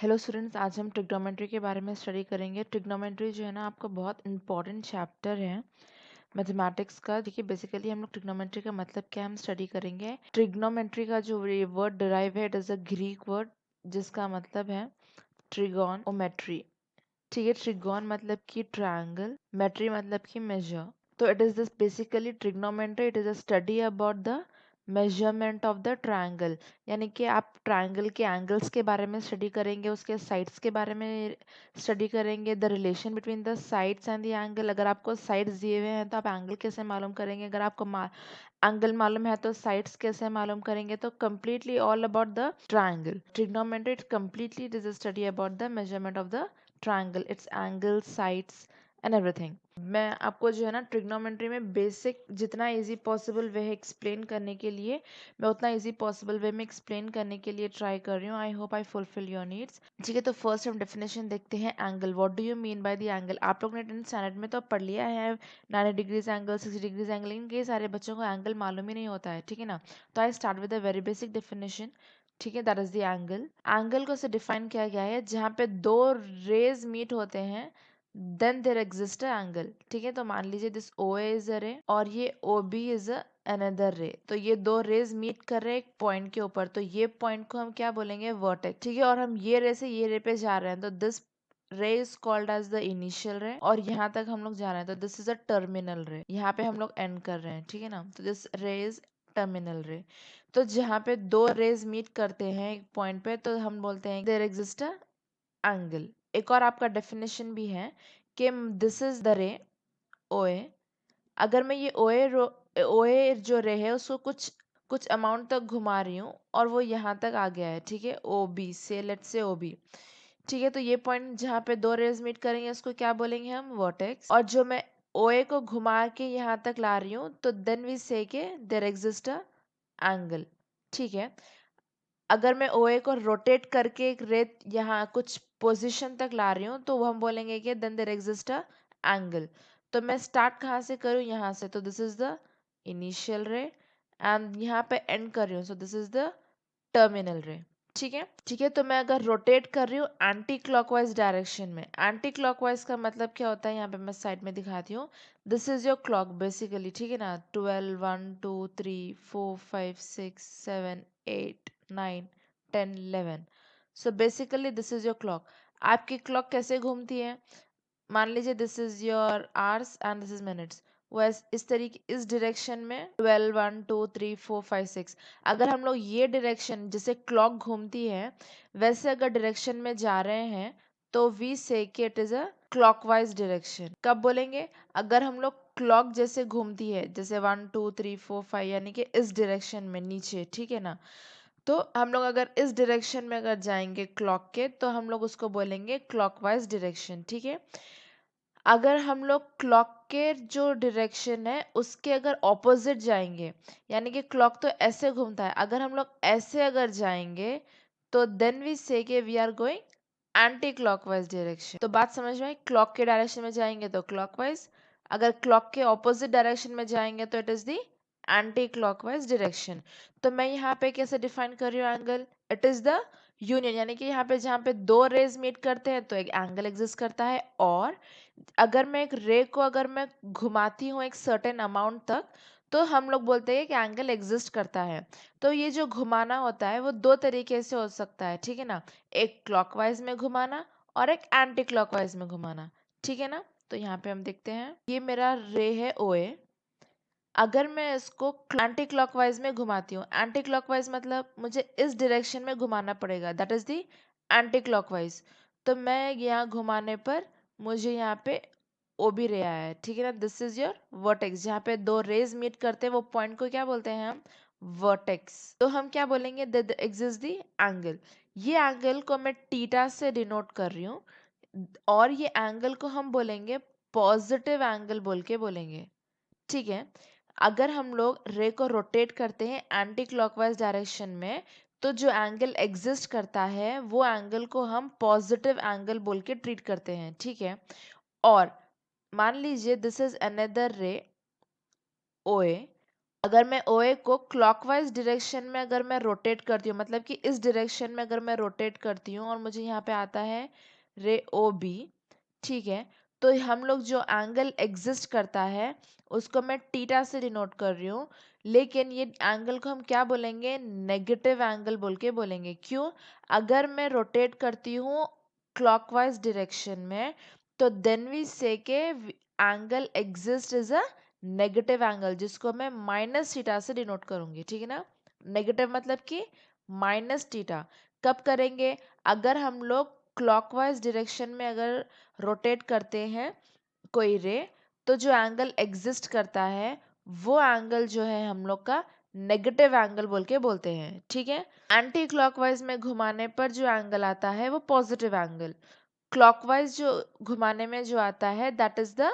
Hello students, आज हम trigonometry के बारे में स्टडी करेंगे। ट्रिग्नोमेट्री जो है ना, आपका बहुत इंपॉर्टेंट चैप्टर है मैथमेटिक्स का। देखिए, बेसिकली हम लोग ट्रिग्नोमेट्री का मतलब क्या हम स्टडी करेंगे। ट्रिग्नोमेट्री का जो ये वर्ड डिराइव है, it is a Greek word जिसका मतलब है ट्रिगोन और मेट्री। ठीक है, ट्रिगोन मतलब कि ट्रायंगल, मेट्री मतलब कि मेजर। तो it is this basically trigonometry, it is a study about the measurement of the triangle. यानी कि आप ट्रायंगल के एंगल्स के बारे में स्टडी करेंगे, उसके साइड्स के बारे में स्टडी करेंगे, the relation between the sides and the angle. अगर आपको साइड्स दिए हुए हैं तो आप एंगल कैसे मालूम करेंगे, अगर आपको एंगल मालूम है तो साइड्स कैसे मालूम करेंगे। तो completely all about the triangle. Trigonometry it completely it is a study about the measurement of the triangle, it's angle, sides and everything. मैं आपको जो है ना ट्रिग्नोमेट्री में बेसिक जितना इजी पॉसिबल वे एक्सप्लेन करने के लिए, मैं उतना इजी पॉसिबल वे में एक्सप्लेन करने के लिए ट्राई कर रही हूँ। I hope I fulfil your needs. ठीक है, तो फर्स्ट हम डेफिनेशन देखते हैं angle. What do you mean by the angle. आप लोग ने 10th स्टैंडर्ड में तो पढ़ लिया है 90 डिग्रीज एंगल, 60 डिग्रीज एंगल, लेकिन कई सारे बच्चों को एंगल मालूम ही नहीं होता है। ठीक है ना, तो I start with a very basic definition. ठीक है, that is the angle. Angle को से डिफाइन किया गया है जहाँ पे दो रेज मीट होते हैं, then there exist a angle. ठीक है, तो मान लीजिए this O A is a रे और ये ओ बी इज अनदर रे। तो ये दो रेज मीट कर रहे हैं एक पॉइंट के ऊपर, तो ये पॉइंट को हम क्या बोलेंगे, वर्टेक्स। ठीक है, और हम ये रे से ये रे पे जा रहे हैं, तो this ray is called as the initial ray, और यहाँ तक हम लोग जा रहे हैं तो दिस इज अ टर्मिनल रे। यहाँ पे हम लोग एंड कर रहे हैं। ठीक है ना, तो दिस रे इज टर्मिनल रे। तो जहाँ पे दो रेज मीट करते हैं एक पॉइंट पे, तो हम बोलते हैं देयर एग्जिस्ट अ एंगल। एक और आपका डेफिनेशन भी है कि दिस इज द रे ओए। अगर मैं ये ओए जो रे है उसको कुछ कुछ अमाउंट तक घुमा रही हूँ और वो यहाँ तक आ गया है। ठीक है, ओ बी से, लेट्स से ओ बी। ठीक है, तो ये पॉइंट जहाँ पे दो रेज मीट करेंगे उसको क्या बोलेंगे हम, वर्टेक्स। और जो मैं ओए को घुमा के यहाँ तक ला रही हूँ, तो देन वी से के देयर एग्जिस्ट अ एंगल। ठीक है, अगर मैं ओए को रोटेट करके एक रेत यहाँ कुछ पोजीशन तक ला रही हूँ, तो वो हम बोलेंगे कि then there exist a angle. तो मैं स्टार्ट कहाँ से करूँ, यहाँ से, तो this is the initial ray, end यहाँ पे एंड कर रही हूँ, so this is the terminal ray. ठीक है, ठीक है, तो मैं अगर रोटेट कर रही हूँ एंटी क्लॉकवाइज डायरेक्शन में, एंटी क्लॉकवाइज का मतलब क्या होता है, यहाँ पे मैं साइड में दिखाती हूँ। This is your clock basically. ठीक है ना, 12 1 2 3 4 5 6 7 8 9 10 11। So basically this is your clock. आपकी क्लॉक कैसे घूमती है, मान लीजिए this is your hours and this is minutes. वैस इस तरीके इस डायरेक्शन में 12 1 2 3 4 5 6। अगर हम लोग ये डायरेक्शन जिसे क्लॉक घूमती है वैसे अगर डायरेक्शन में जा रहे हैं, तो वी से कि it is a clockwise direction. कब बोलेंगे, अगर हम लोग क्लॉक जैसे घूमती है, जैसे 1 2 3 4 5, यानी कि इस डायरेक्शन में नीचे। ठीक है ना, तो हम लोग अगर इस डायरेक्शन में अगर जाएंगे क्लॉक के, तो हम लोग उसको बोलेंगे क्लॉकवाइज डायरेक्शन। ठीक है, अगर हम लोग क्लॉक के जो डायरेक्शन है उसके अगर ऑपोजिट जाएंगे, यानी कि क्लॉक तो ऐसे घूमता है, अगर हम लोग ऐसे अगर जाएंगे, तो देन वी से के we are going anti clockwise direction. तो बात समझ में आई, क्लॉक के डायरेक्शन में जाएंगे तो क्लॉकवाइज, अगर क्लॉक के ऑपोजिट डायरेक्शन में जाएंगे तो it is the anti clockwise direction. तो मैं यहाँ पे कैसे डिफाइन कर रही हूँ angle, it is the union, यानी कि यहाँ पे जहाँ पे दो रेज मीट करते हैं तो एक एंगल एग्जिस्ट करता है। और अगर मैं एक रे को अगर मैं घुमाती हूँ एक सर्टेन अमाउंट तक, तो हम लोग बोलते हैं कि एंगल एग्जिस्ट करता है। तो ये जो घुमाना होता है वो दो तरीके से हो सकता है। ठीक है ना, एक क्लॉकवाइज में घुमाना और एक एंटी क्लॉकवाइज में घुमाना। ठीक है ना, तो यहाँ पे हम देखते हैं ये मेरा रे है ओए। अगर मैं इसको एंटी क्लॉकवाइज में घुमाती हूँ, एंटी क्लॉकवाइज मतलब मुझे इस डायरेक्शन में घुमाना पड़ेगा, that is the anti clockwise. तो मैं यहाँ घुमाने पर मुझे यहाँ पे ओ भी रे आया है। ठीक है ना, दिस इज योर वर्टेक्स। जहाँ पे दो रेज मीट करते हैं वो पॉइंट को क्या बोलते हैं हम, वर्टेक्स। तो हम क्या बोलेंगे, दैट एग्जिस्ट द एंगल। ये एंगल को मैं थीटा से डिनोट कर रही हूँ, और ये एंगल को हम बोलेंगे पॉजिटिव एंगल बोल के बोलेंगे। ठीक है, अगर हम लोग रे को रोटेट करते हैं एंटी क्लॉकवाइज डायरेक्शन में, तो जो एंगल एग्जिस्ट करता है वो एंगल को हम पॉजिटिव एंगल बोल के ट्रीट करते हैं। ठीक है, और मान लीजिए दिस इज अनदर रे ओए, अगर मैं OA को क्लॉकवाइज डायरेक्शन में अगर मैं रोटेट करती हूँ, मतलब कि इस डायरेक्शन में अगर मैं रोटेट करती हूँ और मुझे यहाँ पे आता है रे OB, ठीक है, तो हम लोग जो एंगल एग्जिस्ट करता है उसको मैं थीटा से डिनोट कर रही हूँ, लेकिन ये एंगल को हम क्या बोलेंगे, नेगेटिव एंगल बोल के बोलेंगे। क्यों? अगर मैं रोटेट करती हूँ क्लॉकवाइज डायरेक्शन में, तो देन वी से के angle exist is a negative angle, जिसको मैं माइनस थीटा से डिनोट करूंगी, ठीक है ना। नेगेटिव मतलब कि माइनस थीटा। कब करेंगे? अगर हम लोग क्लॉकवाइज डायरेक्शन में अगर रोटेट करते हैं कोई रे, तो जो एंगल एग्जिस्ट करता है वो एंगल जो है हम लोग का नेगेटिव एंगल बोल के बोलते हैं, ठीक है। एंटी क्लॉकवाइज में घुमाने पर जो एंगल आता है वो पॉजिटिव एंगल, क्लॉकवाइज जो घुमाने में जो आता है that is the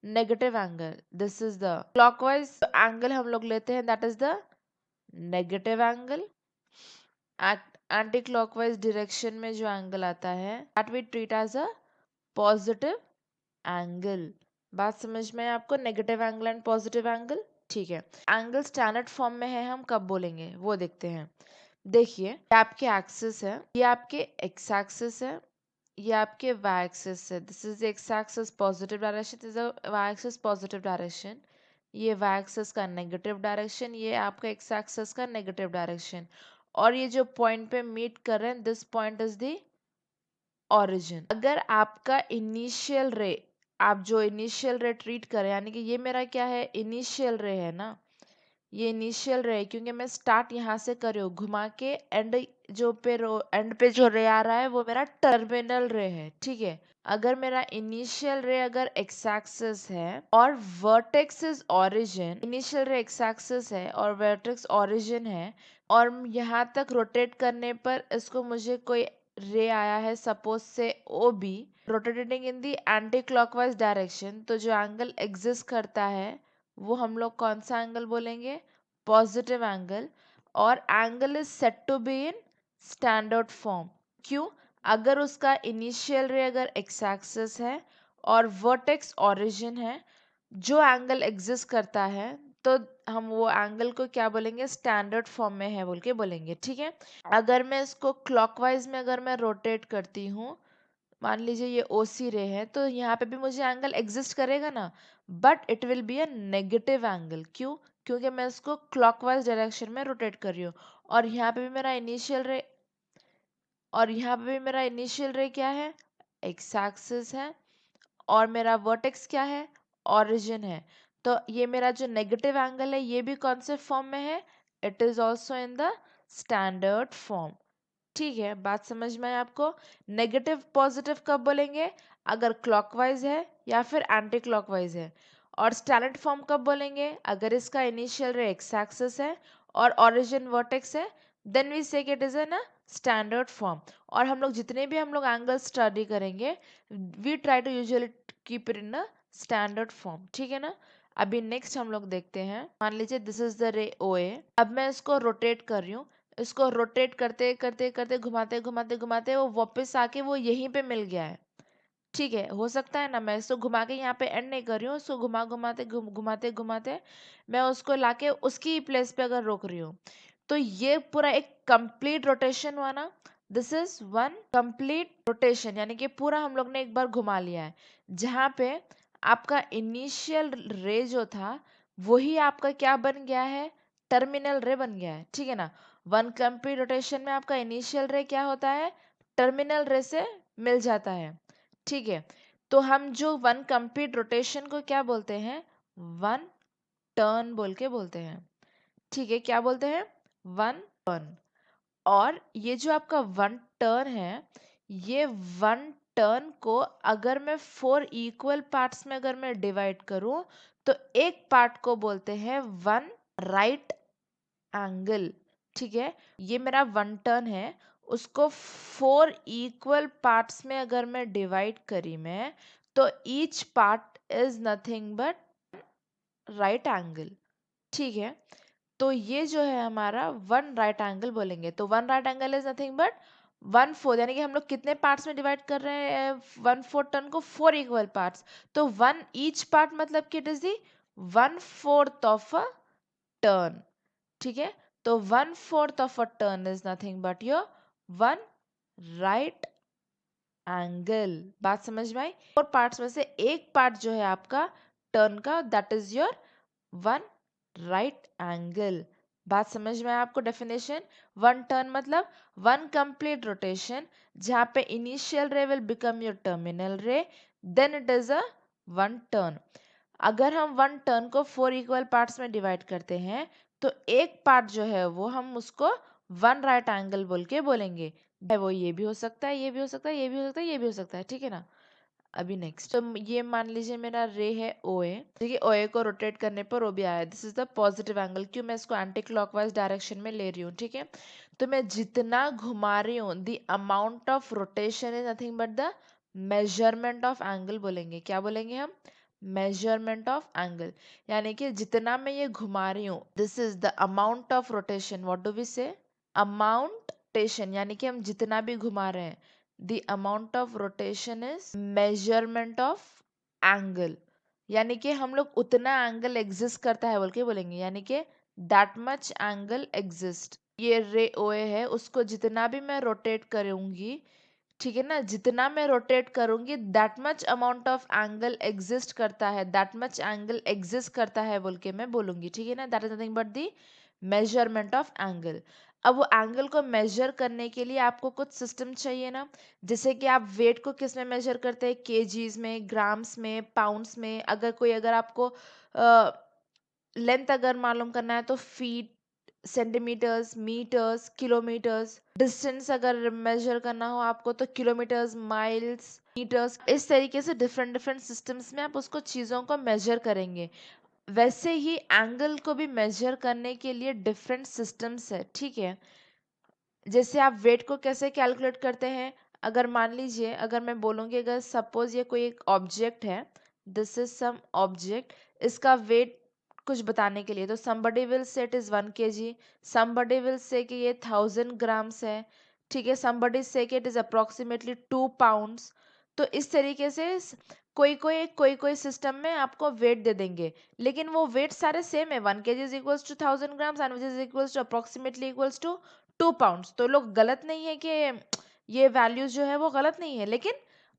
negative angle. This is the clockwise angle हम लोग लेते हैं, that is the negative angle. Anti clockwise direction में जो एंगल आता है that we treat as a positive angle. बात समझ में है आपको? Negative angle and positive angle, ठीक है। एंगल स्टैंडर्ड फॉर्म में है, हम कब बोलेंगे वो देखते हैं। देखिए, ये आपके एक्सिस है, ये आपके एक्स एक्सिस है, ये आपके वाई एक्सिस है। This is X axis positive direction, this is Y axis positive direction. ये वाई एक्सिस का नेगेटिव डायरेक्शन, ये आपका एक्स एक्सिस का नेगेटिव डायरेक्शन। और ये जो पॉइंट पे मीट कर रहे हैं, this point is the origin. अगर आपका इनिशियल रे, आप जो इनिशियल रे ट्रीट करें, यानी कि ये मेरा क्या है, इनिशियल रे है ना, ये इनिशियल रे है क्योंकि मैं स्टार्ट यहाँ से कर रही हूँ घुमा के, एंड जो पे एंड पे जो रे आ रहा है वो मेरा टर्मिनल रे है, ठीक है। अगर मेरा इनिशियल रे अगर एक्स एक्सिस है और वर्टेक्स इज ओरिजिन, इनिशियल रे एक्स एक्सिस है और वर्टेक्स ओरिजिन है, और यहाँ तक रोटेट करने पर इसको मुझे कोई रे आया है सपोज से OB, rotating in the anti clockwise direction, तो जो एंगल एग्जिस्ट करता है वो हम लोग कौन सा एंगल बोलेंगे, पॉजिटिव एंगल। और angle is set to be in standard form. क्यों? अगर उसका इनिशियल रे अगर एक्स एक्सिस है और वर्टेक्स ओरिजिन है, जो एंगल एग्जिस्ट करता है, तो हम वो एंगल को क्या बोलेंगे, स्टैंडर्ड फॉर्म में है बोल के बोलेंगे, ठीक है। अगर मैं इसको क्लॉकवाइज में अगर मैं रोटेट करती हूँ, मान लीजिए ये OC रे है, तो यहाँ पे भी मुझे एंगल एग्जिस्ट करेगा ना, but it will be a negative angle. क्यों? क्योंकि मैं इसको क्लॉकवाइज डायरेक्शन में रोटेट कर रही हूँ, और यहाँ पे भी मेरा इनिशियल रे, और यहाँ पे भी मेरा इनिशियल रे क्या है, एक्स एक्सिस है, और मेरा वर्टेक्स क्या है, ओरिजिन है। तो ये मेरा जो नेगेटिव एंगल है ये भी कौन से फॉर्म में है, it is also in the standard form, ठीक है। बात समझ में आए आपको? नेगेटिव पॉजिटिव कब बोलेंगे, अगर क्लॉकवाइज है या फिर एंटी क्लॉकवाइज है। और स्टैंडर्ड फॉर्म कब बोलेंगे, अगर इसका इनिशियल रे एक्स एक्सिस है और ओरिजिन वर्टेक्स है, then we say it is an a standard form. और हम लोग जितने भी हम लोग एंगल स्टडी करेंगे, we try to usually keep it in a standard form, ठीक है ना। अभी नेक्स्ट हम लोग देखते हैं, मान लीजिए दिस इज द रे OA। अब मैं इसको रोटेट कर रही हूँ, इसको रोटेट करते करते करते घुमाते घुमाते घुमाते वो वापस आके वो यहीं पे मिल गया है, ठीक है। हो सकता है ना, मैं इसको घुमा के यहाँ पे एंड नहीं कर रही हूँ, उसको घुमाते घुमाते मैं उसको लाके उसकी प्लेस पे अगर रोक रही हूँ, तो ये पूरा एक कंप्लीट रोटेशन हुआ ना। This is one complete rotation, यानी कि पूरा हम लोग ने एक बार घुमा लिया है, जहाँ पे आपका इनिशियल रे जो था वही आपका क्या बन गया है, टर्मिनल रे बन गया है, ठीक है ना। वन कंप्लीट रोटेशन में आपका इनिशियल रे क्या होता है, टर्मिनल रे से मिल जाता है, ठीक है। तो हम जो वन कंप्लीट रोटेशन को क्या बोलते हैं, वन टर्न बोल के बोलते हैं, ठीक है। क्या बोलते हैं, वन टर्न। और ये जो आपका वन टर्न है, ये वन टर्न को अगर मैं 4 इक्वल पार्ट्स में अगर मैं डिवाइड करूं, तो एक पार्ट को बोलते हैं वन राइट एंगल, ठीक है। ये मेरा वन टर्न है, उसको 4 इक्वल पार्ट्स में अगर मैं डिवाइड करी मैं, तो each part is nothing but right angle, ठीक है। तो ये जो है हमारा वन राइट एंगल बोलेंगे, तो one right angle is nothing but one fourth, यानी कि हम लोग कितने पार्ट्स में डिवाइड कर रहे हैं वन फोर्थ टर्न को, 4 इक्वल पार्ट्स। तो वन ईच पार्ट मतलब कि it is the one fourth of a turn, ठीक है। तो 1/4 of a turn is nothing but your 1 right angle. बात समझ में आई? 4 पार्ट्स में से एक पार्ट जो है आपका टर्न का, that is your 1 right angle. बात समझ में आया आपको? डेफिनेशन, 1 टर्न मतलब 1 कंप्लीट रोटेशन, जहां पे initial ray will become your terminal ray, then it is a 1 turn. अगर हम 1 टर्न को 4 इक्वल पार्ट्स में डिवाइड करते हैं तो एक पार्ट जो है वो हम उसको 1 राइट एंगल बोल के बोलेंगे। वो ये भी हो सकता है, ये भी हो सकता है, ये भी हो सकता है, ये भी हो सकता है, ठीक है ना। अभी नेक्स्ट, तो ये मान लीजिए मेरा रे है ओ ए, ठीक है। ओ ए को रोटेट करने पर ओ बी आया, this is the positive angle. क्यों? मैं इसको एंटी क्लॉकवाइज डायरेक्शन में ले रही हूँ, ठीक है। तो मैं जितना घुमा रही हूँ, the amount of rotation is nothing but the measurement of angle बोलेंगे। क्या बोलेंगे हम? Measurement of angle. यानी कि जितना मैं ये घुमा रही हूँ, this is the amount of rotation. What do we say? Amount rotation, यानी कि हम जितना भी घुमा रहे हैं, the amount of rotation is measurement of angle। यानी कि हम लोग उतना एंगल एग्जिस्ट करता है बोल के बोलेंगे, यानी कि that much angle exist। ये रे ओए है, उसको जितना भी मैं रोटेट करूंगी, ठीक है ना, जितना मैं रोटेट करूंगी that much amount of angle exist करता है, दैट मच एंगल एग्जिस्ट करता है बोल के मैं बोलूंगी, ठीक है ना। That is nothing but the measurement of angle. अब वो एंगल को मेजर करने के लिए आपको कुछ सिस्टम चाहिए ना, जैसे कि आप वेट को किस में मेजर करते हैं? केजीज में, ग्राम्स में, पाउंड्स में। अगर आपको लेंथ अगर मालूम करना है तो feet, centimetres, metres, kilometres. Distance अगर मेजर करना हो आपको तो किलोमीटर्स, माइल्स, मीटर्स। इस तरीके से डिफरेंट डिफरेंट सिस्टम्स में आप उसको चीज़ों को मेजर करेंगे। वैसे ही एंगल को भी मेजर करने के लिए डिफरेंट सिस्टम्स है, ठीक है। जैसे आप वेट को कैसे कैलकुलेट करते हैं? अगर मान लीजिए, अगर मैं बोलूँगी, अगर सपोज ये कोई एक ऑब्जेक्ट है, दिस इज सम ऑब्जेक्ट, इसका वेट कुछ बताने के लिए, तो somebody will say it is 1 kg, somebody will say कि ये 1000 ग्राम्स है, ठीक है। somebody say कि it is approximately 2 pounds। तो इस तरीके से कोई कोई सिस्टम में आपको वेट दे देंगे, लेकिन वो वेट सारे सेम है। 1 kg is equals to 1000 grams and which is equals to approximately equals to 2 pounds. तो लोग गलत नहीं है कि ये वैल्यूज जो है वो गलत नहीं है, लेकिन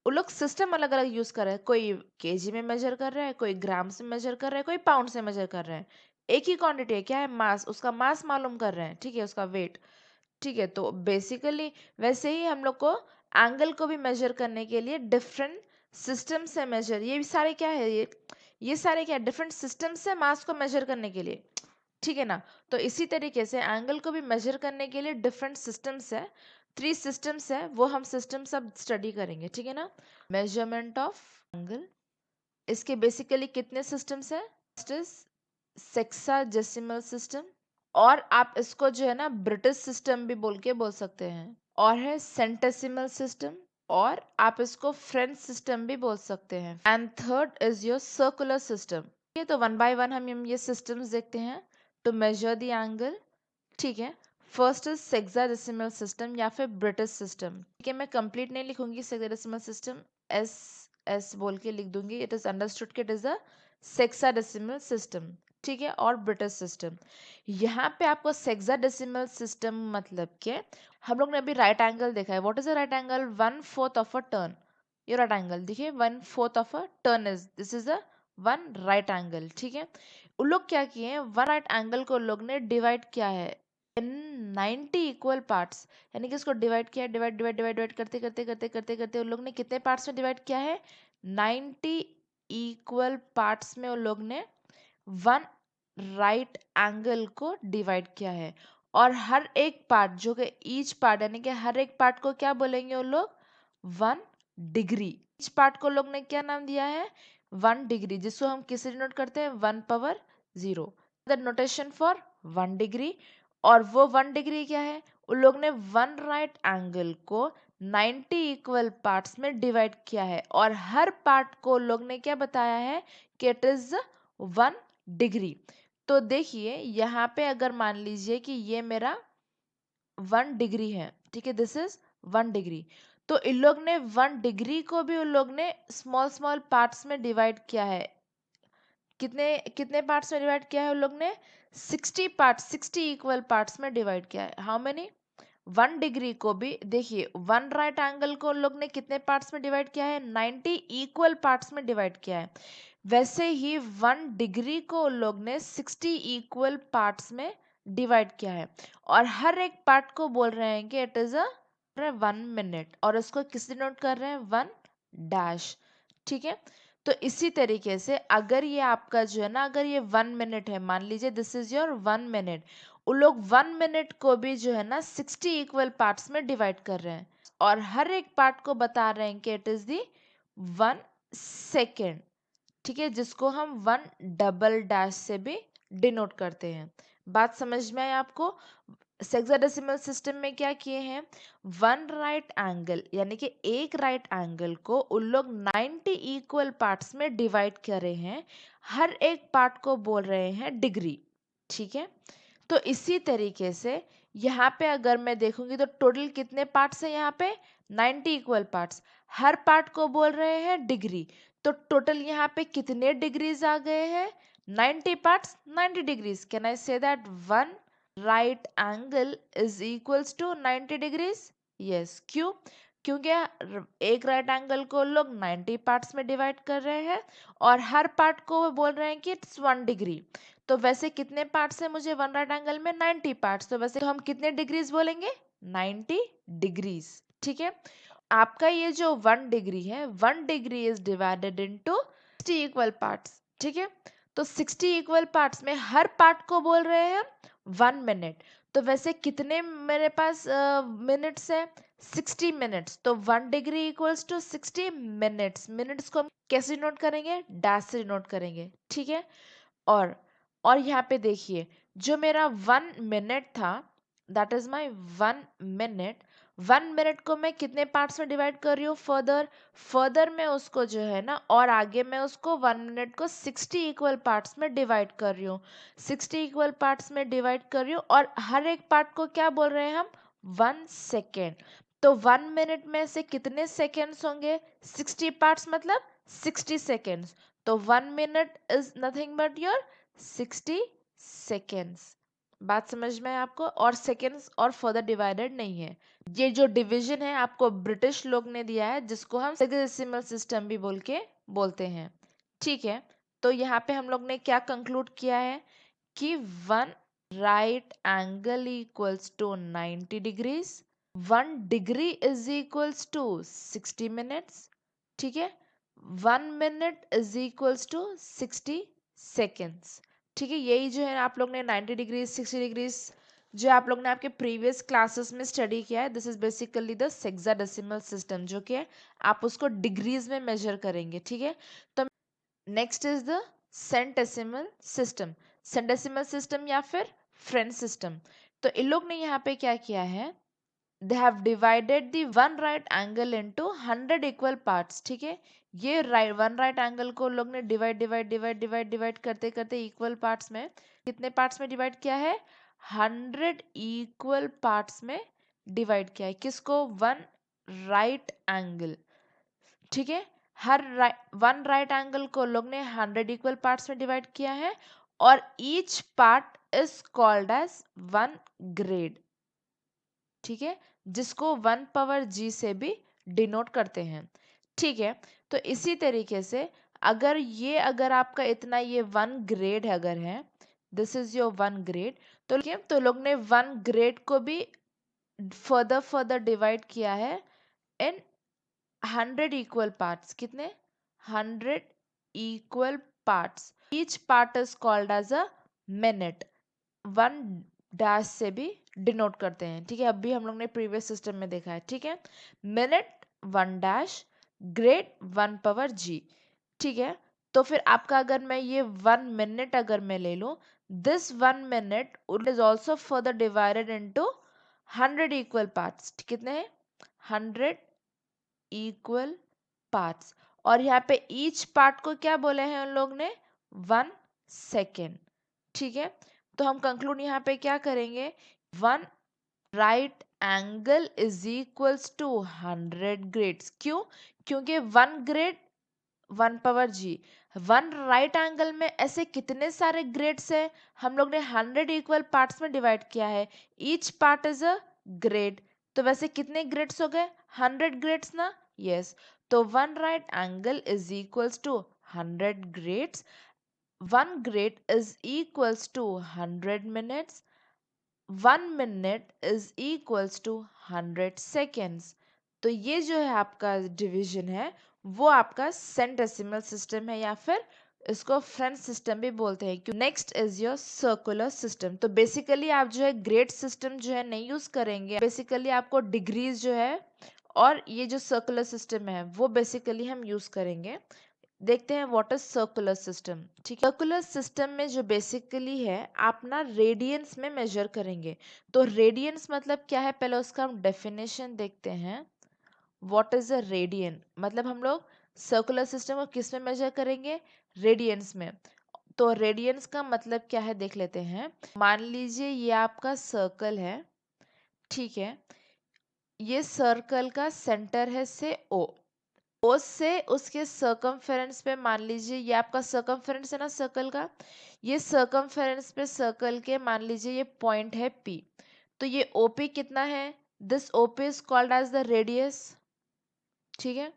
वो लोग सिस्टम अलग अलग यूज कर रहे हैं। कोई केजी में मेजर कर रहा है, कोई ग्राम से मेजर कर रहा है, कोई पाउंड से मेजर कर रहे हैं। एक ही क्वांटिटी है, क्या है? मास। उसका मास मालूम कर रहे हैं, ठीक है, उसका वेट, ठीक है। तो बेसिकली वैसे ही हम लोग को एंगल को भी मेजर करने के लिए डिफरेंट सिस्टम से मेजर, ये सारे क्या है, ये सारे क्या, डिफरेंट सिस्टम से मास को मेजर करने के लिए, ठीक है ना। तो इसी तरीके से एंगल को भी मेजर करने के लिए डिफरेंट सिस्टम्स है, 3 सिस्टम्स है, वो हम सिस्टम सब स्टडी करेंगे, ठीक है ना। मेजरमेंट ऑफ एंगल, इसके बेसिकली कितने सिस्टम्स है? फर्स्ट इज सेक्साडेसिमल सिस्टम, और आप इसको जो है ना ब्रिटिश सिस्टम भी बोल के बोल सकते हैं, और है सेंटेसिमल सिस्टम, और आप इसको फ्रेंच सिस्टम भी बोल सकते हैं, and third is your circular system. ये तो वन बाय वन हम ये सिस्टम्स देखते हैं टू मेजर द एंगल, ठीक है। फर्स्ट इज सेक्साडेसिमल सिस्टम या फिर ब्रिटिश सिस्टम, ठीक है। मैं कंप्लीट नहीं लिखूंगी सेक्साडेसिमल सिस्टम, एस एस बोल के लिख दूंगी। इट इज अंडरस्टूड कि it is a sexagesimal system, ठीक है, और ब्रिटिश सिस्टम। यहाँ पे आपको सेक्साडेसिमल सिस्टम मतलब के, हम लोग ने अभी राइट एंगल देखा है। What is a right angle? 1/4 of a turn. ये राइट एंगल देखिए, 1/4 of a turn is, this is a 1 right angle, ठीक है। उन लोग क्या किए हैं, 1 राइट एंगल को लोग ने डिवाइड किया है इन 90 इक्वल पार्ट्स। यानी कि इसको डिवाइड किया है, डिवाइड डिवाइड डिवाइड डिवाइड करते करते करते करते करते उन लोग ने कितने पार्ट्स में डिवाइड किया है? 90 इक्वल पार्ट्स में उन लोग ने 1 राइट एंगल को डिवाइड किया है। और हर एक पार्ट जो कि ईच पार्ट, यानी कि हर एक पार्ट को क्या बोलेंगे उन लोग? 1 डिग्री। ईच पार्ट को लोग ने क्या नाम दिया है? 1 डिग्री, जिसको हम किससे डिनोट करते हैं? 1/0, द नोटेशन फॉर 1 डिग्री। और वो 1 डिग्री क्या है? उन लोग ने 1 राइट एंगल को 90 इक्वल पार्ट्स में डिवाइड किया है, और हर पार्ट को लोग ने क्या बताया है कि इट इज 1 डिग्री। तो देखिए यहाँ पे अगर मान लीजिए कि ये मेरा 1 डिग्री है, ठीक है, दिस इज 1 डिग्री। तो इन लोग ने 1 डिग्री को भी उन लोग ने स्मॉल स्मॉल पार्ट्स में डिवाइड किया है, कितने कितने पार्ट्स में डिवाइड किया है उन लोग ने? 60 पार्ट्स, 60 इक्वल पार्ट्स में डिवाइड किया है। How many? 1 डिग्री को भी देखिए, 1 राइट एंगल को लोग ने कितने पार्ट्स में डिवाइड किया है? 90 इक्वल पार्ट्स में डिवाइड किया है। वैसे ही 1 डिग्री को लोग ने 60 इक्वल पार्ट्स में डिवाइड किया है, और हर एक पार्ट को बोल रहे हैं कि इट इज अ 1 मिनट, और इसको किस डिनोट कर रहे हैं? 1 डैश। ठीक है, तो इसी तरीके से अगर ये आपका जो है ना, अगर ये 1 मिनट है, मान लीजिए दिस इज योर 1 मिनट, उन लोग 1 मिनट को भी जो है ना 60 इक्वल पार्ट्स में डिवाइड कर रहे हैं, और हर एक पार्ट को बता रहे हैं कि इट इज दी 1 सेकेंड। ठीक है, जिसको हम 1 डबल डैश से भी डिनोट करते हैं। बात समझ में आई आपको? हेक्साडेसिमल सिस्टम में क्या किए हैं? 1 राइट एंगल यानी कि एक राइट एंगल को उन लोग 90 इक्वल पार्ट्स में डिवाइड कर रहे हैं, हर एक पार्ट को बोल रहे हैं डिग्री। ठीक है, तो इसी तरीके से यहाँ पे अगर मैं देखूंगी तो टोटल कितने पार्ट्स हैं यहाँ पे? 90 इक्वल पार्ट्स, हर पार्ट को बोल रहे हैं डिग्री, तो टोटल यहाँ पे कितने डिग्रीज आ गए हैं? 90 parts, 90 degrees. Can I say that 1 right angle is equals to 90 degrees? Yes, क्यों? क्योंकि एक राइट एंगल को लोग 90 पार्ट्स में डिवाइड कर रहे हैं, और हर पार्ट को वो बोल रहे हैं कि इट्स 1 डिग्री। तो वैसे कितने पार्ट्स है मुझे 1 राइट एंगल में? 90 पार्ट्स। तो वैसे तो हम कितने डिग्रीज बोलेंगे? 90 डिग्रीज। ठीक है, आपका ये जो 1 डिग्री है, 1 degree is divided into 60 equal parts. ठीक है, तो 60 इक्वल पार्ट्स में हर पार्ट को बोल रहे हैं 1 मिनट। तो वैसे कितने मेरे पास मिनट्स है? 60 मिनट्स। तो 1 degree equals to 60 minutes. Minutes को हम कैसे नोट करेंगे? डैश से नोट करेंगे। ठीक है, और यहाँ पे देखिए, जो मेरा 1 मिनट था, that is my 1 minute. 1 minute को मैं कितने पार्ट्स में डिवाइड कर रही हूँ? फर्दर मैं उसको जो है ना, और आगे मैं उसको 1 मिनट को 60 इक्वल पार्ट्स में डिवाइड कर रही हूँ, 60 इक्वल पार्ट्स में डिवाइड कर रही हूँ, और हर एक पार्ट को क्या बोल रहे हैं हम? 1 सेकेंड। तो 1 मिनट में से कितने सेकेंड्स होंगे? 60 पार्ट्स मतलब 60 सेकेंड्स। तो 1 minute is nothing but your 60 seconds. बात समझ में है आपको? और सेकेंड्स और फर्दर डिवाइडेड नहीं है। ये जो डिवीजन है आपको ब्रिटिश लोग ने दिया है, जिसको हम हेक्साडेसिमल सिस्टम भी बोलते हैं। ठीक है, तो यहाँ पे हम लोग ने क्या कंक्लूड किया है कि 1 right angle equals to 90 degrees, 1 degree is equals to 60 minutes. ठीक है, 1 minute is equals to 60 seconds. ठीक है, यही जो है आप लोग ने 90 डिग्रीज, 60 डिग्रीज जो आप लोग ने आपके प्रीवियस क्लासेस में स्टडी किया है, this is basically the hexadecimal system, जो कि आप उसको डिग्रीज में मेजर करेंगे। ठीक है, तो next is the centesimal system. Centesimal system या फिर फ्रेंच सिस्टम। तो इन लोग ने यहाँ पे क्या किया है? They have divided the 1 right angle into 100 equal parts. ठीक है, ये 1 राइट एंगल को लोग ने डिवाइड करते करते इक्वल पार्ट्स में कितने पार्ट्स में डिवाइड किया है? 100 इक्वल पार्ट्स में डिवाइड किया है। किसको? 1 राइट एंगल। ठीक है, हर 1 राइट एंगल को लोग ने 100 इक्वल पार्ट्स में डिवाइड किया है, और each part is called as 1 grade. ठीक है, जिसको 1 पावर g से भी डिनोट करते हैं। ठीक है, तो इसी तरीके से अगर आपका इतना ये 1 ग्रेड अगर है, दिस इज योर 1 ग्रेड, तो लोग ने 1 ग्रेड को भी फर्दर डिवाइड किया है इन 100 इक्वल पार्ट्स। कितने? 100 equal parts. Each part is called as a minute, 1 dash से भी डिनोट करते हैं। ठीक है, अभी हम लोग ने प्रीवियस सिस्टम में देखा है। ठीक है, minute 1 dash, grade 1 power g। ठीक है, तो फिर आपका अगर मैं ये 1 मिनट अगर मैं ले लूं, this 1 minute is also further divided into 100 equal parts. कितने हैं? 100 इक्वल पार्ट्स, और यहाँ पे ईच पार्ट को क्या बोले हैं उन लोग ने? 1 सेकेंड। ठीक है, तो हम कंक्लूड यहाँ पे क्या करेंगे? 1 right angle is equals to 100 grades. क्यों? क्योंकि 1 grade 1 power g, one right angle में ऐसे कितने सारे ग्रेड्स हैं? हम लोग ने 100 इक्वल पार्ट्स में डिवाइड किया है, each part is a grade. तो वैसे कितने ग्रेड्स हो गए? 100 ग्रेड्स ना? यस। तो one right angle is equals to 100 grades. One grade is equals to 100 minutes. 1 minute is equals to 100 seconds. तो ये जो है आपका डिवीजन है वो आपका सेंटेसिमल सिस्टम है, या फिर इसको फ्रेंच सिस्टम भी बोलते हैं। Next is your circular system. तो बेसिकली आप जो है ग्रेड सिस्टम जो है नहीं यूज करेंगे, बेसिकली आपको डिग्रीज जो है और ये जो सर्कुलर सिस्टम है वो बेसिकली हम यूज करेंगे। देखते हैं व्हाट इज सर्कुलर सिस्टम। ठीक है, सर्कुलर सिस्टम में जो बेसिकली है आप ना रेडियंस में मेजर करेंगे। तो रेडियंस मतलब क्या है, पहले उसका हम डेफिनेशन देखते हैं। What is a radian? मतलब हम लोग सर्कुलर सिस्टम को किस में मेजर करेंगे? रेडियंस में। तो रेडियंस का मतलब क्या है देख लेते हैं। मान लीजिए ये आपका सर्कल है, ठीक है, ये सर्कल का सेंटर है से ओ। ओ से उसके सर्कमफेरेंस पे मान लीजिए ये आपका सर्कमफेरेंस है ना सर्कल का, ये सर्कमफेरेंस पे सर्कल के मान लीजिए ये पॉइंट है पी। तो ये ओपी कितना है? This OP is called as the radius. ठीक है,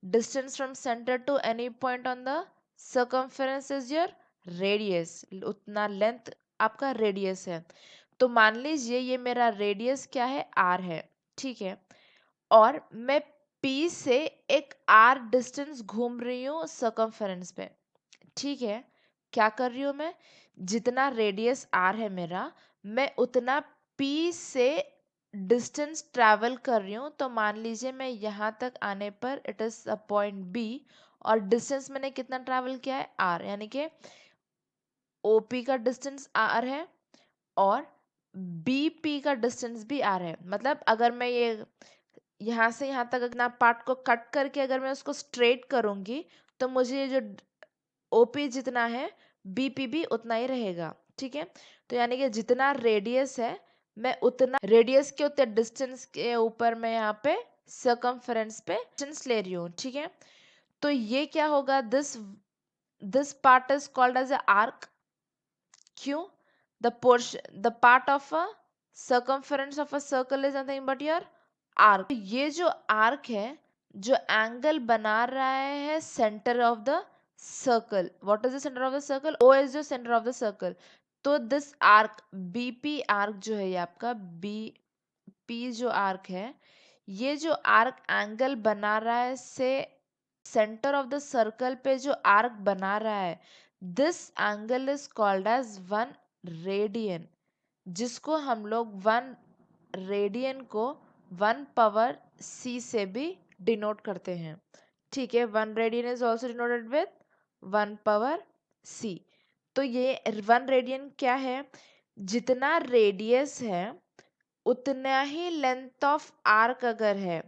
distance from centre to any point on the circumference is your radius. उतना लेंथ आपका रेडियस है। तो मान लीजिए ये मेरा रेडियस क्या है? आर है। ठीक है, और मैं P से एक R डिस्टेंस घूम रही हूँ सर्कमफेरेंस पे। ठीक है, क्या कर रही हूँ मैं? जितना रेडियस R है मेरा, मैं उतना P से डिस्टेंस ट्रैवल कर रही हूँ। तो मान लीजिए मैं यहाँ तक आने पर it is a point B, और डिस्टेंस मैंने कितना ट्रैवल किया है? R, यानी कि OP का डिस्टेंस R है और BP का डिस्टेंस भी R है। मतलब अगर मैं ये यहाँ से यहाँ तक अपना पार्ट को कट करके अगर मैं उसको स्ट्रेट करूंगी तो मुझे ये जो ओपी जितना है बीपी भी उतना ही रहेगा। ठीक है, तो यानी कि जितना रेडियस है मैं उतना रेडियस के उतने डिस्टेंस के ऊपर मैं यहाँ पे सर्कमफेरेंस पे डिस्टेंस ले रही हूँ। ठीक है, तो ये क्या होगा? This part is called as a arc. क्यों? The part of a circumference of a circle is nothing but your arc। ये जो आर्क है जो एंगल बना रहा है centre of the circle. What is the centre of the circle? O is the centre of the circle. तो this arc BP arc जो है ये आपका बीपी जो आर्क है, ये जो आर्क एंगल बना रहा है से सेंटर ऑफ द सर्कल पे जो आर्क बना रहा है, this angle is called as 1 radian, जिसको हम लोग 1 रेडियन को 1 पावर c से भी डिनोट करते हैं। ठीक है, 1 radian is also denoted with 1 power c। तो ये 1 रेडियन क्या है? जितना रेडियस है उतना ही लेंथ ऑफ आर्क अगर है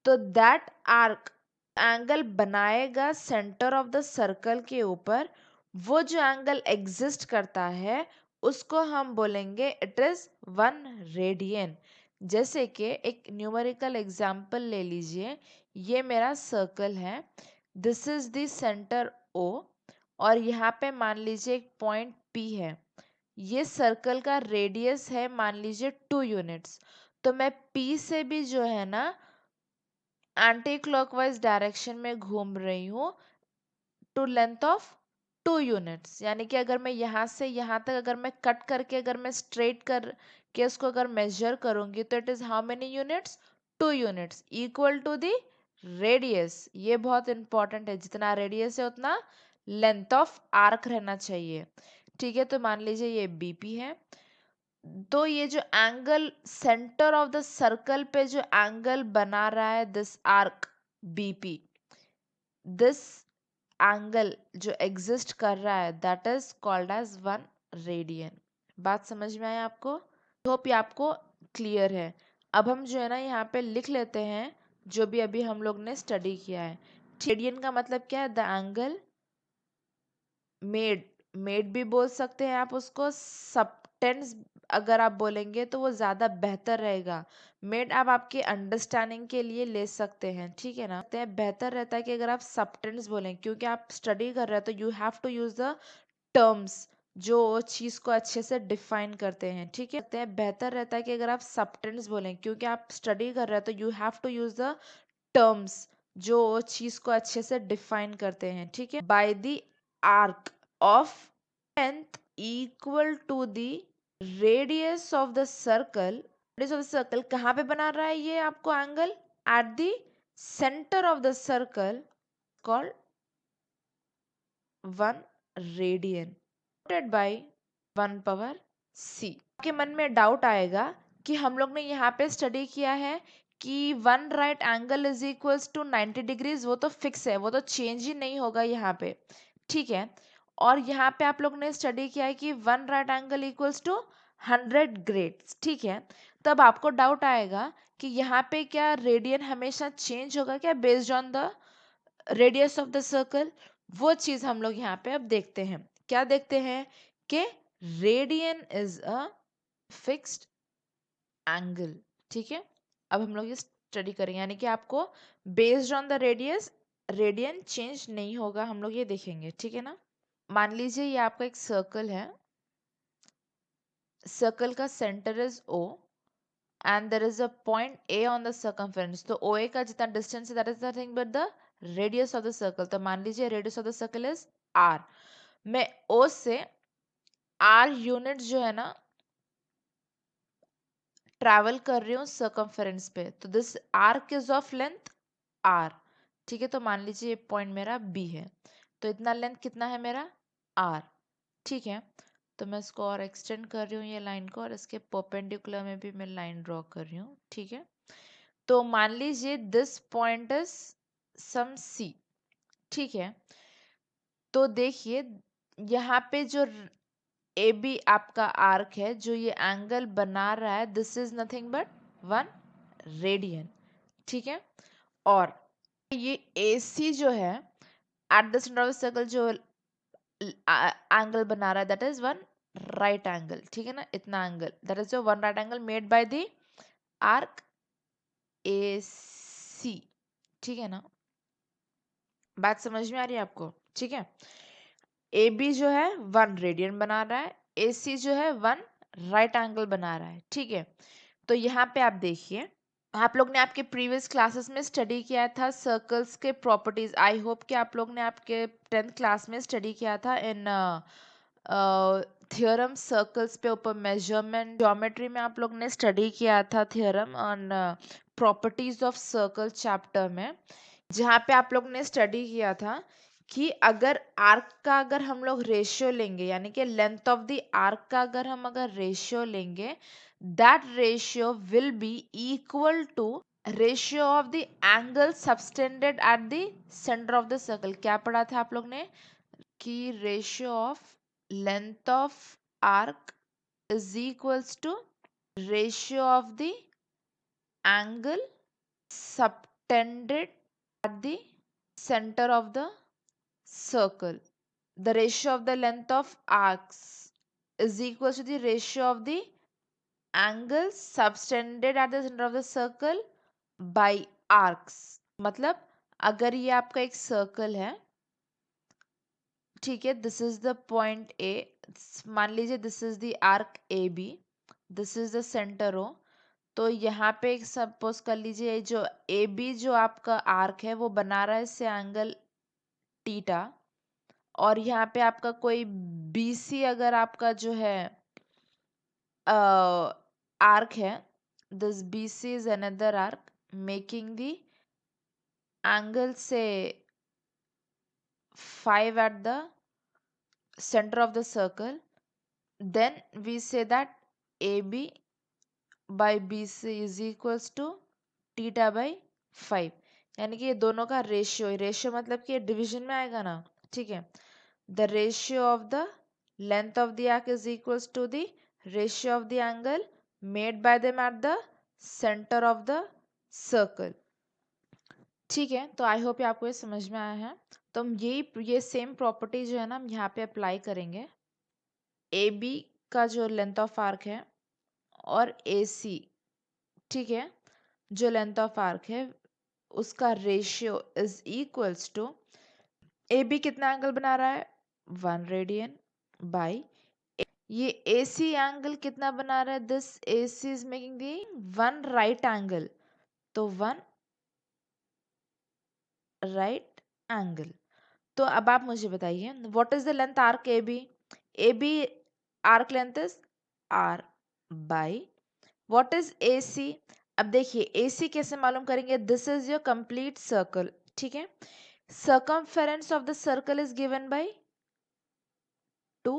तो दैट आर्क एंगल बनाएगा सेंटर ऑफ द सर्कल के ऊपर। वो जो एंगल एग्जिस्ट करता है उसको हम बोलेंगे इट इज 1 रेडियन। जैसे कि एक न्यूमेरिकल एग्जांपल ले लीजिए। ये मेरा सर्कल है, this is the centre O, और यहाँ पे मान लीजिए एक पॉइंट पी है। ये सर्कल का रेडियस है मान लीजिए 2 यूनिट्स। तो मैं पी से भी जो है ना एंटी क्लॉकवाइज डायरेक्शन में घूम रही हूँ टू लेंथ ऑफ 2 यूनिट्स। यानी कि अगर मैं यहाँ से यहाँ तक अगर मैं कट करके अगर मैं स्ट्रेट कर के उसको अगर मेजर करूंगी तो it is how many units? 2 units equal to the radius. ये बहुत इंपॉर्टेंट है, जितना रेडियस है उतना लेंथ ऑफ आर्क रहना चाहिए। ठीक है, तो मान लीजिए ये बीपी है। तो ये जो angle centre of the circle पे जो एंगल बना रहा है this arc BP, this angle जो एग्जिस्ट कर रहा है that is called as 1 radian. बात समझ में आया आपको? होप ये आपको क्लियर है। अब हम जो है ना यहाँ पे लिख लेते हैं जो भी अभी हम लोग ने स्टडी किया है। रेडियन का मतलब क्या है? द एंगल मेड, मेड भी बोल सकते हैं आप उसको, सब टेंस अगर आप बोलेंगे तो वो ज़्यादा बेहतर रहेगा। मेड आप आपके अंडरस्टैंडिंग के लिए ले सकते हैं, ठीक है ना? तो बेहतर रहता है कि अगर आप सब टेंस बोलें, क्योंकि आप स्टडी कर रहे हो तो you have to use the terms जो चीज को अच्छे से डिफाइन करते हैं, ठीक है? बेहतर रहता है कि अगर आप सब टेंस बोलें, क्योंकि आप स्टडी कर रहे हो तो you have to use the terms जो चीज को अच्छे से डिफाइन करते हैं, ठीक है? By the arc of length equal to the radius of the circle. Radius of the circle कहाँ पे बना रहा है ये आपको angle? At the centre of the circle called 1 radian by 1 power c। आपके मन में डाउट आएगा कि हम लोग ने यहाँ पे स्टडी किया है कि 1 right angle is equals to 90 degrees, वो तो फिक्स है, वो तो चेंज ही नहीं होगा यहाँ पे, ठीक है? और यहाँ पे आप लोग ने स्टडी किया है कि 1 right angle equals to 100 grades, ठीक है? तब आपको डाउट आएगा कि यहाँ पे क्या रेडियन हमेशा चेंज होगा क्या based on the radius of the circle? वो चीज हम लोग यहाँ पे अब देखते हैं। क्या देखते हैं? कि radian is a fixed angle, ठीक है? अब हम लोग ये स्टडी करेंगे, यानी कि आपको based on the radius radian change नहीं होगा, हम लोग ये देखेंगे, ठीक है ना? मान लीजिए ये आपका एक सर्कल है, सर्कल का centre is O and there is a point A on the circumference, तो OA का जितना डिस्टेंस है that is nothing but the radius of the circle। तो मान लीजिए radius of the circle is R। मैं O से R यूनिट जो है ना ट्रैवल कर रही हूँ सर्कमफेरेंस पे, तो this arc is of length R, ठीक है? तो मान लीजिए ये पॉइंट मेरा B है, तो इतना लेंथ कितना है मेरा? R, ठीक है? तो मैं इसको और एक्सटेंड कर रही हूँ ये लाइन को, और इसके परपेंडिकुलर में भी मैं लाइन ड्रॉ कर रही हूँ, ठीक है? तो मान लीजिए this point is some C, ठीक है? तो देखिए यहाँ पे जो ए बी आपका आर्क है, जो ये एंगल बना रहा है, this is nothing but 1 radian, ठीक है? और ये ए सी जो है eight the centre of the circle जो एंगल बना रहा है, दैट इज 1 राइट एंगल, ठीक है ना? इतना एंगल, दैट इज जो 1 right angle made by the arc A C, ठीक है ना? बात समझ में आ रही है आपको? ठीक है? ए बी जो है 1 रेडियन बना रहा है, ए सी जो है 1 राइट एंगल बना रहा है, ठीक है? तो यहाँ पे आप देखिए, आप लोग ने आपके प्रीवियस क्लासेस में स्टडी किया था सर्कल्स के प्रॉपर्टीज। आई होप कि आप लोग ने आपके 10th क्लास में स्टडी किया था इन थियोरम सर्कल्स पे ऊपर मेजरमेंट ज्योमेट्री में आप लोग ने स्टडी किया था theorem on properties of circle chapter में, जहाँ पे आप लोग ने स्टडी किया था कि अगर आर्क का अगर हम लोग रेशियो लेंगे, यानी कि लेंथ ऑफ द आर्क का अगर हम अगर रेशियो लेंगे, that ratio will be equal to ratio of the angle subtended at the center of the circle। क्या पढ़ा था आप लोग ने कि ratio of length of arc is equals to ratio of the angle subtended at the center of the circle। The ratio of the length of arcs is equals to the ratio of the angle subtended at the center of the circle by arcs। मतलब अगर ये आपका एक circle है, ठीक है? This is the point A, मान लीजिए this is the arc A B, this is the centre O. तो यहाँ पे एक सपोज कर लीजिए जो ए बी जो आपका आर्क है वो बना रहा है इससे एंगल टीटा, और यहाँ पे आपका कोई बी सी अगर आपका जो है आर्क है, this BC is another arc making the angle say 5 at the center of the circle, then we say that AB by BC is equals to theta by 5। यानी कि ये दोनों का रेशियो, रेशियो मतलब कि डिवीजन में आएगा ना, ठीक है? The ratio of the length of the arc is equals to the ratio of the angle made by them at the centre of the circle, ठीक है? तो आई होप ये आपको ये समझ में आया है। तो हम ये सेम प्रॉपर्टी जो है ना हम यहाँ पे अप्लाई करेंगे। ए बी का जो लेंथ ऑफ आर्क है और AC, ठीक है, जो लेंथ ऑफ आर्क है उसका ratio is equals to AB कितना एंगल बना रहा है 1 रेडियन बाई ये AC एंगल कितना बना रहा है this AC is making the 1 right angle, तो 1 राइट एंगल। तो अब आप मुझे बताइए what is the length arc AB arc length is R by what is AC। अब देखिए AC कैसे मालूम करेंगे, this is your complete circle, ठीक है, circumference of the circle is given by 2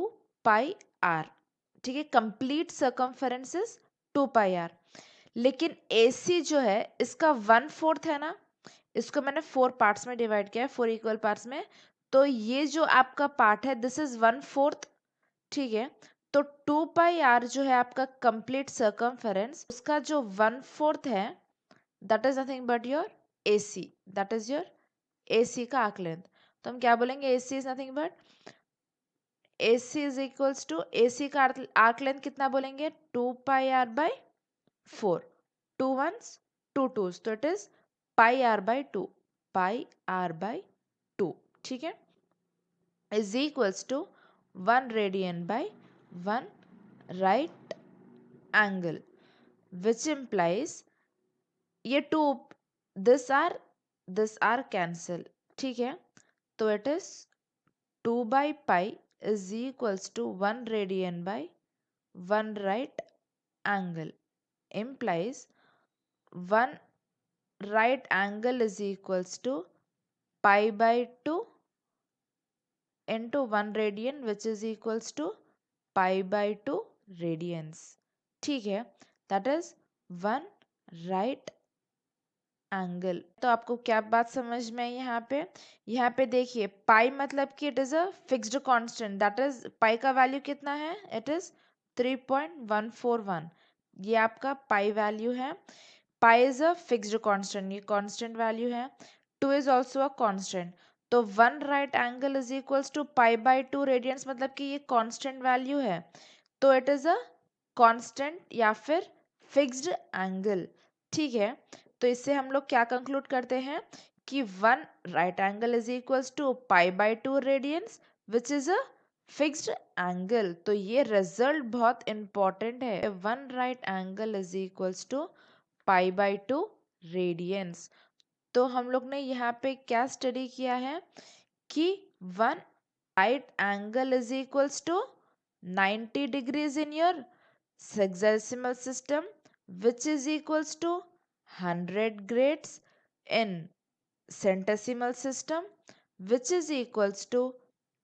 pi r, ठीक है, complete circumference is 2 pi r। लेकिन AC जो है इसका 1/4 है ना, इसको मैंने 4 पार्ट्स में डिवाइड किया है, 4 इक्वल पार्ट्स में, तो ये जो आपका पार्ट है दिस इज 1/4, ठीक है। तो 2 पाई r जो है आपका कंप्लीट सर्कमफेरेंस, उसका जो 1/4 है that is nothing but your AC, that is your AC का आर्क लेंथ। तो हम क्या बोलेंगे, AC is nothing but AC is equals to AC का आर्क लेंथ कितना बोलेंगे 2 pi r by 4, 2 1s 2 2s, तो it is pi r by 2, pi r by 2, ठीक है, is equals to 1 radian by 1 right angle, which implies ये 2 this R cancel, ठीक है, तो it is 2 by pi is equals to 1 radian by 1 right angle, implies 1 right angle is equals to pi by 2 into 1 radian, which is equals to pi by 2 radians, ठीक है, that is 1 right angle. तो आपको क्या बात समझ में आई यहाँ पे देखिए पाई मतलब कि it is a fixed constant, that is pi का वैल्यू कितना है, इट इज 3.141, ये आपका पाई वैल्यू है। Pi is a fixed constant, ये कांस्टेंट वैल्यू है। 2 इज ऑल्सो अ कांस्टेंट, तो 1 right angle is equals to pi by 2 radians, मतलब कि ये कांस्टेंट वैल्यू है, तो इट इज अ कांस्टेंट या फिर फिक्स्ड एंगल, ठीक है। तो इससे हम लोग क्या कंक्लूड करते हैं कि 1 right angle is equals to pi by 2 radians which is a fixed angle. तो ये रिजल्ट बहुत इंपॉर्टेंट है, 1 right angle is equals to pi by 2 radians. तो हम लोग ने यहाँ पे क्या स्टडी किया है कि 1 right angle is equals to 90 degrees in your sexagesimal system, which is equals to 100 grades in centesimal system, which is equals to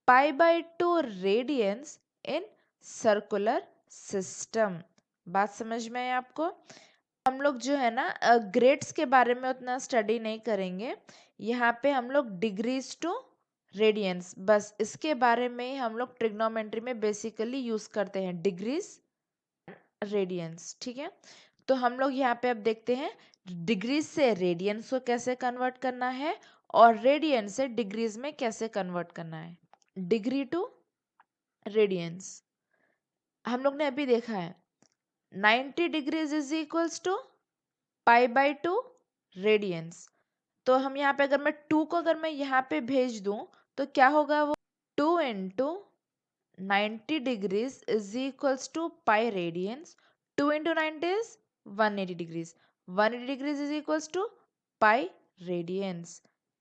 pi by 2 radians in circular system। बात समझ में आई आपको। हम लोग जो है ना ग्रेड्स के बारे में उतना स्टडी नहीं करेंगे, यहाँ पे हम लोग डिग्रीज टू रेडियंस, बस इसके बारे में ही हम लोग ट्रिग्नोमेट्री में बेसिकली यूज करते हैं, डिग्रीज रेडियंस, ठीक है। तो हम लोग यहाँ पे अब देखते हैं डिग्रीज से रेडियंस को कैसे कन्वर्ट करना है और रेडियंस से डिग्रीज में कैसे कन्वर्ट करना है। डिग्री टू रेडियंस हम लोग ने अभी देखा है 90 degrees is equals to pi by 2 radians. तो हम यहाँ पे अगर मैं 2 को अगर मैं यहाँ पे भेज दूं तो क्या होगा, वो 2 into 90 degrees is equals to pi radians, 2 into 90 is 180 degrees, 180 degrees is equals to pi radians।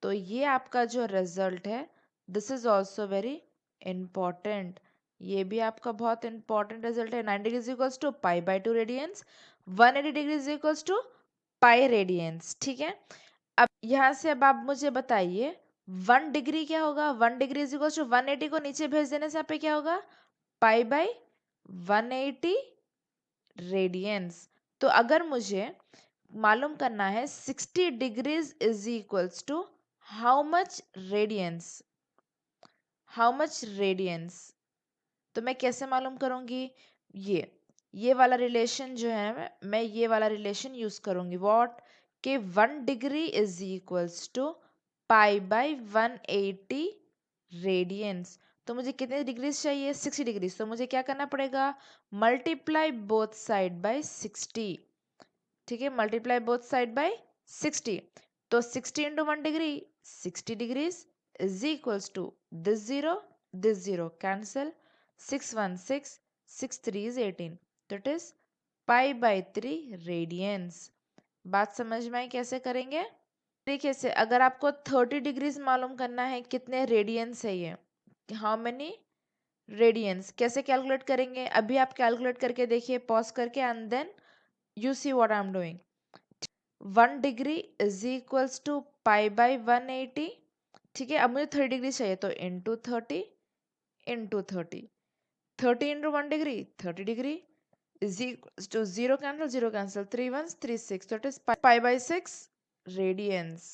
तो ये आपका जो रिजल्ट है this is also very important, ये भी आपका बहुत इंपॉर्टेंट रिजल्ट है। 90 degrees equals to pi by 2 radians, 180 degrees equals to pi radians, ठीक है। अब यहाँ से अब आप मुझे बताइए 1 डिग्री क्या होगा, 1 डिग्री इज इक्वल टू 180 को नीचे भेज देने से यहाँ पे क्या होगा पाई बाई 180 रेडियंस। तो अगर मुझे मालूम करना है 60 degrees is equals to how much radians, how much radians, तो मैं कैसे मालूम करूंगी, ये वाला रिलेशन जो है मैं ये वाला रिलेशन यूज करूंगी, व्हाट कि 1 degree is equals to pi by 180 radians. तो मुझे कितने डिग्रीज चाहिए, 60 डिग्रीज। तो मुझे क्या करना पड़ेगा, मल्टीप्लाई बोथ साइड बाय 60। ठीक है, मल्टीप्लाई बोथ साइड बाय 60। तो 60 into 1 degree 60 degrees is equals to this zero cancel, 6 1 6, 6 3 is 18, तो it is pi by 3 radians. बात समझ में आई कैसे करेंगे? तरीके से अगर आपको 30 डिग्रीज मालूम करना है कितने रेडियंस है ये, हाउ मेनी रेडियंस, कैसे कैलकुलेट करेंगे? अभी आप कैलकुलेट करके देखिए पॉज करके and then you see what I am doing. 1 degree is equals to pi by 180। ठीक है, अब मुझे 30 डिग्री चाहिए तो into 30 into 30, 30 into 1 degree 30 degree is equals to 0 cancel 3 ones 3 6, so it is pi by 6 radians.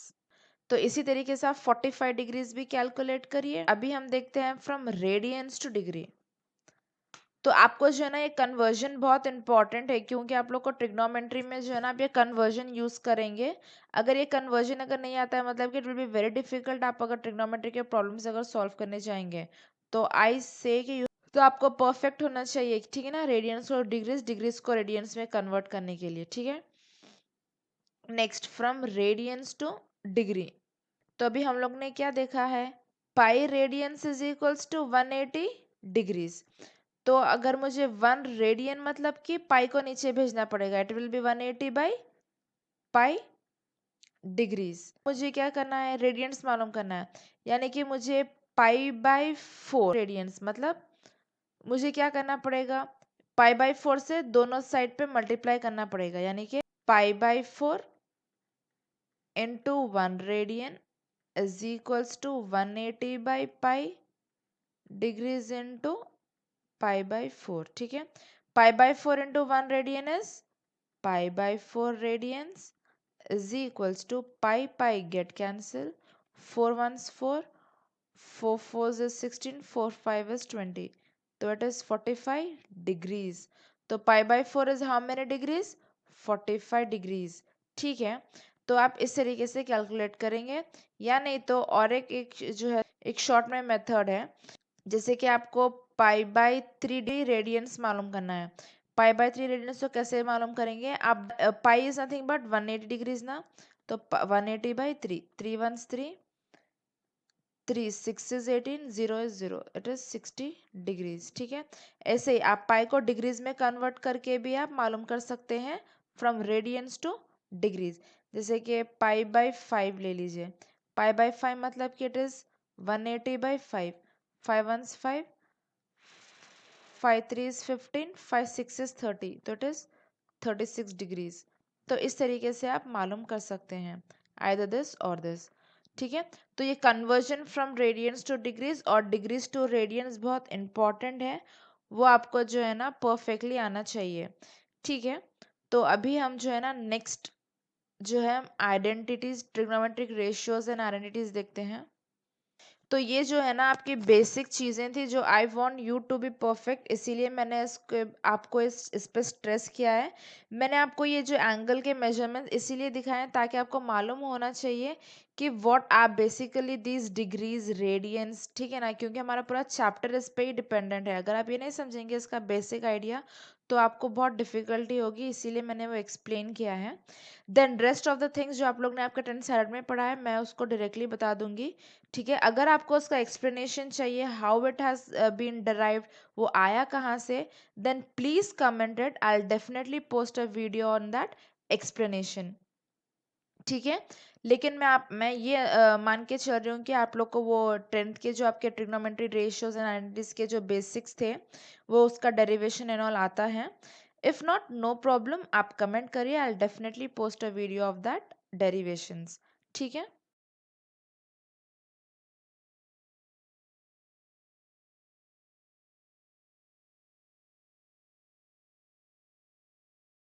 तो इसी तरीके से आप 45 डिग्रीज भी कैलकुलेट करिए। अभी हम देखते हैं फ्रॉम रेडियंस टू डिग्री। तो आपको जो है ना ये कन्वर्जन बहुत इंपॉर्टेंट है, क्योंकि आप लोग को ट्रिग्नोमेट्री में जो है ना आप ये कन्वर्जन यूज करेंगे। अगर ये कन्वर्जन अगर नहीं आता है मतलब कि it will be very difficult, आप अगर ट्रिग्नोमेट्री के प्रॉब्लम्स अगर सॉल्व करने जाएंगे तो आई से कि तो आपको परफेक्ट होना चाहिए, ठीक है ना, रेडियंस और डिग्रीज, डिग्रीज को रेडियंस में कन्वर्ट करने के लिए। ठीक है, next from radians to degree. तो अभी हम लोग ने क्या देखा है, pi radians is equals to 180 degrees. तो अगर मुझे 1 रेडियन मतलब कि पाई को नीचे भेजना पड़ेगा, it will be 180 by pi degrees. मुझे क्या करना है, रेडियंस मालूम करना है, यानी कि मुझे पाई बाई 4 रेडियंस मतलब मुझे क्या करना पड़ेगा, पाई बाई 4 से दोनों साइड पे मल्टीप्लाई करना पड़ेगा, यानी कि pi by 4 into 1 radian is equals to 180 by pi degrees into pi by 4। ठीक है, pi by 4 into 1 radian is pi by 4 radians is equals to pi get cancel, 4 ones 4, 4 fours is 16, 4 5 is 20, so it is 45 degrees। तो pi by 4 is how many degrees, 45 degrees। ठीक है, तो आप इस तरीके से कैलकुलेट करेंगे, या नहीं तो और एक जो है एक शॉर्ट में मेथड है, जैसे कि आपको पाई बाय 3 रेडियंस मालूम करना है। पाई बाय 3 रेडियंस तो कैसे मालूम करेंगे आप, pi is nothing but 180 degrees ना, तो 180 by 3, 3 1 3, 3 6 is 18, 0 is 0, it is 60 degrees. ठीक है, ऐसे ही आप पाई को डिग्रीज में कन्वर्ट करके भी आप मालूम कर सकते हैं फ्रॉम रेडियंस टू डिग्रीज। जैसे कि पाई बाय 5 ले लीजिए, पाई बाय 5 मतलब कि it is 180 by 5, 5 1 5, 5 3 is 15, 5 6 is 30, तो इट इज 36 डिग्रीज। तो इस तरीके से आप मालूम कर सकते हैं आइदर दिस और दिस। ठीक है, तो ये conversion from radians to degrees और डिग्रीज टू रेडियंस बहुत इंपॉर्टेंट है, वो आपको जो है ना परफेक्टली आना चाहिए। ठीक है, तो अभी हम जो है ना नेक्स्ट जो है identities, trigonometric ratios and identities देखते हैं। तो ये जो है ना आपकी बेसिक चीज़ें थी जो I want you to be perfect, इसीलिए मैंने इसको आपको इस पे स्ट्रेस किया है। मैंने आपको ये जो एंगल के मेजरमेंट इसीलिए दिखाए हैं ताकि आपको मालूम होना चाहिए कि what are basically these degrees radians. ठीक है ना, क्योंकि हमारा पूरा चैप्टर इस पे ही डिपेंडेंट है। अगर आप ये नहीं समझेंगे इसका बेसिक आइडिया तो आपको बहुत डिफिकल्टी होगी, इसीलिए मैंने वो एक्सप्लेन किया है। Then rest of the things जो आप लोग ने आपका 10th स्टैंडर्ड में पढ़ा है मैं उसको डायरेक्टली बता दूंगी। ठीक है, अगर आपको उसका एक्सप्लेनेशन चाहिए how it has been derived, वो आया कहाँ से, then please comment it, I will definitely post a video on that explanation. ठीक है, लेकिन मैं ये मान के चल रही हूँ कि आप लोग को वो 10th के जो आपके ट्रिग्नोमेट्री रेशियोज एंड आइडेंटिटीज के जो बेसिक्स थे वो उसका डेरिवेशन एंड ऑल आता है। इफ नॉट नो प्रॉब्लम, आप कमेंट करिए, आई will definitely post a video of that derivations. ठीक है।